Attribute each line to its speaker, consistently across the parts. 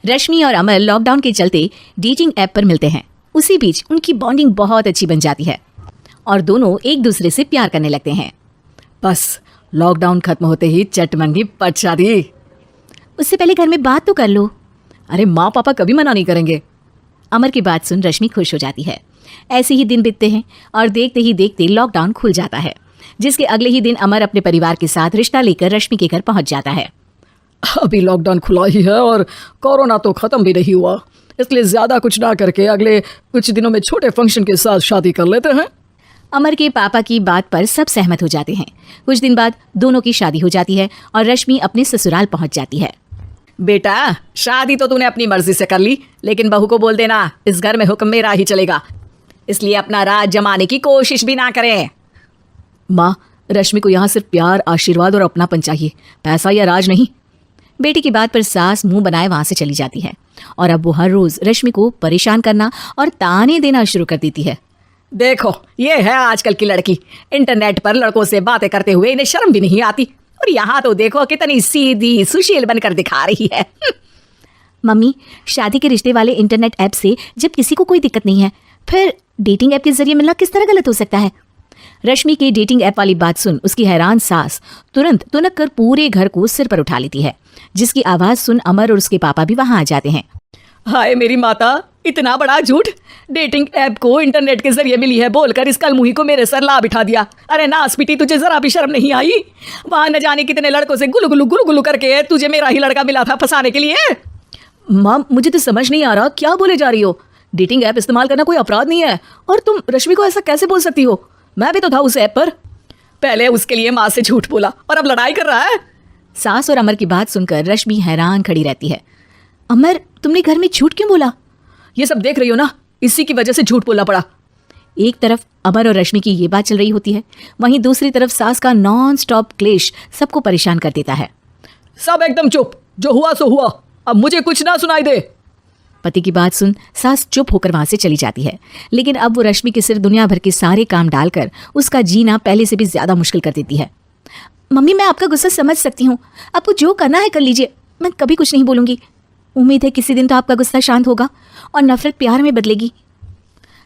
Speaker 1: रश्मि और अमर लॉकडाउन के चलते डेटिंग ऐप पर मिलते हैं। उसी बीच उनकी बॉन्डिंग बहुत अच्छी बन जाती है और दोनों एक दूसरे से प्यार करने लगते हैं।
Speaker 2: बस लॉकडाउन खत्म होते ही चटमंगी पट शादी।
Speaker 1: उससे पहले घर में बात तो कर लो।
Speaker 2: अरे माँ पापा कभी मना नहीं करेंगे।
Speaker 1: अमर की बात सुन रश्मि खुश हो जाती है। ऐसे ही दिन बीतते हैं और देखते ही देखते लॉकडाउन खुल जाता है, जिसके अगले ही दिन अमर अपने परिवार के साथ रिश्ता लेकर रश्मि के घर पहुंच जाता है।
Speaker 2: अभी लॉकडाउन खुला ही है और कोरोना तो खत्म भी नहीं हुआ, इसलिए ज्यादा कुछ ना करके अगले कुछ दिनों में छोटे फंक्शन के साथ शादी कर लेते हैं।
Speaker 1: अमर के पापा की बात पर सब सहमत हो जाते हैं। कुछ दिन बाद दोनों की शादी हो जाती है और रश्मि अपने ससुराल पहुंच जाती है।
Speaker 2: बेटा, शादी तो तूने अपनी मर्जी से कर ली, लेकिन बहू को बोल देना इस घर में हुक्म मेरा ही चलेगा, इसलिए अपना राज जमाने की कोशिश भी ना करें।
Speaker 1: माँ, रश्मि को यहाँ सिर्फ प्यार, आशीर्वाद और अपनापन चाहिए, पैसा या राज नहीं। बेटी की बात पर सास मुंह बनाए वहां से चली जाती है और अब वो हर रोज रश्मि को परेशान करना और ताने देना शुरू कर देती है।
Speaker 2: देखो, ये है आजकल की लड़की, इंटरनेट पर लड़कों से बातें करते हुए इन्हें शर्म भी नहीं आती, और यहाँ तो देखो कितनी सीधी सुशील बनकर दिखा रही है।
Speaker 1: मम्मी, शादी के रिश्ते वाले इंटरनेट ऐप से जब किसी को कोई दिक्कत नहीं है, फिर डेटिंग ऐप के जरिए मिलना किस तरह गलत हो सकता है? रश्मि के डेटिंग ऐप वाली बात सुन उसकी हैरान सास तुरंत तुनक कर पूरे घर को सिर पर उठा लेती है, जिसकी आवाज सुन अमर और उसके पापा भी वहां आ जाते हैं।
Speaker 2: हाय मेरी माता, इतना बड़ा झूठ! डेटिंग ऐप को इंटरनेट के जरिए मिली है बोलकर इस कलमुही को मेरे सर ला बिठा दिया। अरे नास पिटी, तुझे जरा भी शर्म नहीं आई? वहां न जाने कितने लड़कों से गुलु गुलु करके तुझे मेरा ही लड़का मिला था फंसाने के लिए।
Speaker 1: माँ, मुझे तो समझ नहीं आ रहा क्या बोले जा रही हो। डेटिंग ऐप इस्तेमाल करना कोई अपराध नहीं है, और तुम रश्मि को ऐसा कैसे बोल सकती हो? मैं भी तो था उस ऐप पर।
Speaker 2: पहले उसके लिए माँ से झूठ बोला और अब लड़ाई कर रहा है।
Speaker 1: सास और अमर की बात सुनकर रश्मि हैरान खड़ी रहती है। अमर, तुमने घर में झूठ क्यों बोला?
Speaker 2: ये सब देख रही हो ना, इसी की वजह से झूठ बोलना पड़ा।
Speaker 1: एक तरफ अमर और रश्मि की ये बात चल रही होती है, वहीं दूसरी तरफ सास का नॉन स्टॉप क्लेश सबको परेशान कर देता है।
Speaker 2: सब एकदम चुप, जो हुआ सो हुआ, अब मुझे कुछ ना सुनाई दे।
Speaker 1: पति की बात सुन सास चुप होकर वहां से चली जाती है, लेकिन अब वो रश्मि के सिर दुनिया भर के सारे काम डालकर उसका जीना पहले से भी ज्यादा मुश्किल कर देती है। मम्मी, मैं आपका गुस्सा समझ सकती हूँ, आपको जो करना है कर लीजिए, मैं कभी कुछ नहीं बोलूंगी। उम्मीद है किसी दिन तो आपका गुस्सा शांत होगा और नफरत प्यार में बदलेगी।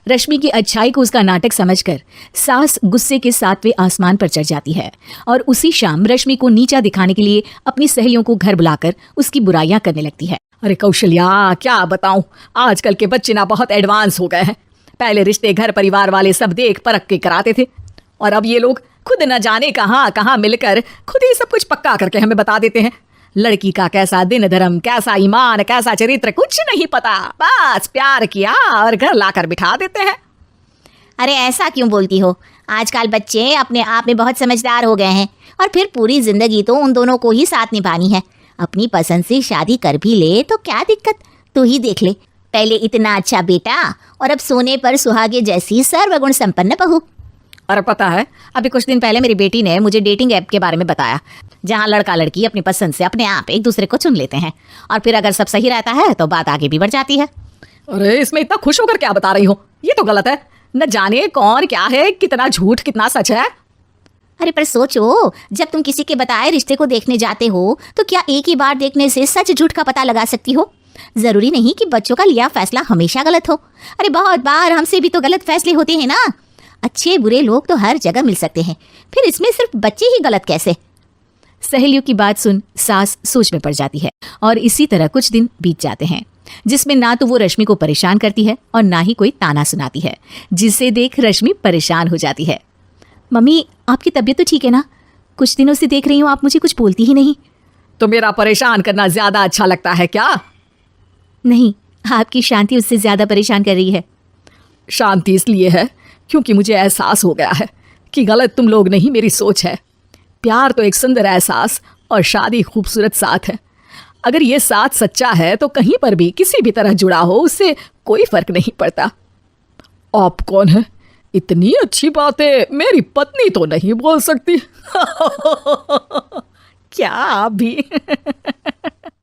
Speaker 1: रश्मि की अच्छाई को उसका नाटक समझकर सास गुस्से के 7वें आसमान पर चढ़ जाती है और उसी शाम रश्मि को नीचा दिखाने के लिए अपनी सहेलियों को घर बुलाकर उसकी बुराइयां करने लगती है।
Speaker 2: अरे कौशल्या, क्या बताऊं, आजकल के बच्चे ना बहुत एडवांस हो गए हैं। पहले रिश्ते घर परिवार वाले सब देख परख के कराते थे, और अब ये लोग खुद न जाने कहाँ कहाँ मिलकर खुद ही सब कुछ पक्का करके हमें बता देते हैं। लड़की का कैसा दिन धर्म, कैसा ईमान, कैसा चरित्र, कुछ नहीं पता, बस प्यार किया और घर लाकर बिठा देते हैं।
Speaker 3: अरे ऐसा क्यों बोलती हो? आजकल बच्चे अपने आप में बहुत समझदार हो गए हैं, और फिर पूरी जिंदगी तो उन दोनों को ही साथ निभानी है। अपनी पसंद से शादी कर भी ले तो क्या दिक्कत? तू ही देख ले, पहले इतना अच्छा बेटा और अब सोने पर सुहागे जैसी सर्वगुण संपन्न बहू।
Speaker 1: और पता है, अभी कुछ दिन पहले मेरी बेटी ने मुझे डेटिंग ऐप के बारे में बताया, जहाँ लड़का लड़की अपनी पसंद से अपने आप एक दूसरे को चुन लेते हैं, और फिर अगर सब सही रहता है तो बात आगे भी बढ़ जाती है।
Speaker 2: अरे इसमें इतना खुश होकर क्या बता रही हो? ये तो गलत है। न जाने कौन क्या है, कितना झूठ कितना सच है।
Speaker 3: अरे पर सोचो, जब तुम किसी के बताए रिश्ते को देखने जाते हो तो क्या एक ही बार देखने से सच झूठ का पता लगा सकती हो? जरूरी नहीं कि बच्चों का लिया फैसला हमेशा गलत हो। अरे बहुत बार हमसे भी तो गलत फैसले होते हैं ना। अच्छे बुरे लोग तो हर जगह मिल सकते हैं, फिर इसमें सिर्फ बच्चे ही गलत कैसे?
Speaker 1: सहेलियों की बात सुन सास सोच में पड़ जाती है, और इसी तरह कुछ दिन बीत जाते हैं, जिसमें ना तो वो रश्मि को परेशान करती है और ना ही कोई ताना सुनाती है, जिसे देख रश्मि परेशान हो जाती है। मम्मी, आपकी तबीयत तो ठीक है ना? कुछ दिनों से देख रही हूँ आप मुझे कुछ बोलती ही नहीं।
Speaker 2: तो मेरा परेशान करना ज्यादा अच्छा लगता है क्या?
Speaker 1: नहीं, आपकी शांति उससे ज्यादा परेशान कर रही है।
Speaker 2: शांति इसलिए है क्योंकि मुझे एहसास हो गया है कि गलत तुम लोग नहीं, मेरी सोच है। प्यार तो एक सुंदर एहसास और शादी खूबसूरत साथ है। अगर ये साथ सच्चा है तो कहीं पर भी किसी भी तरह जुड़ा हो, उससे कोई फर्क नहीं पड़ता। आप कौन है? इतनी अच्छी बातें मेरी पत्नी तो नहीं बोल सकती। क्या आप भी?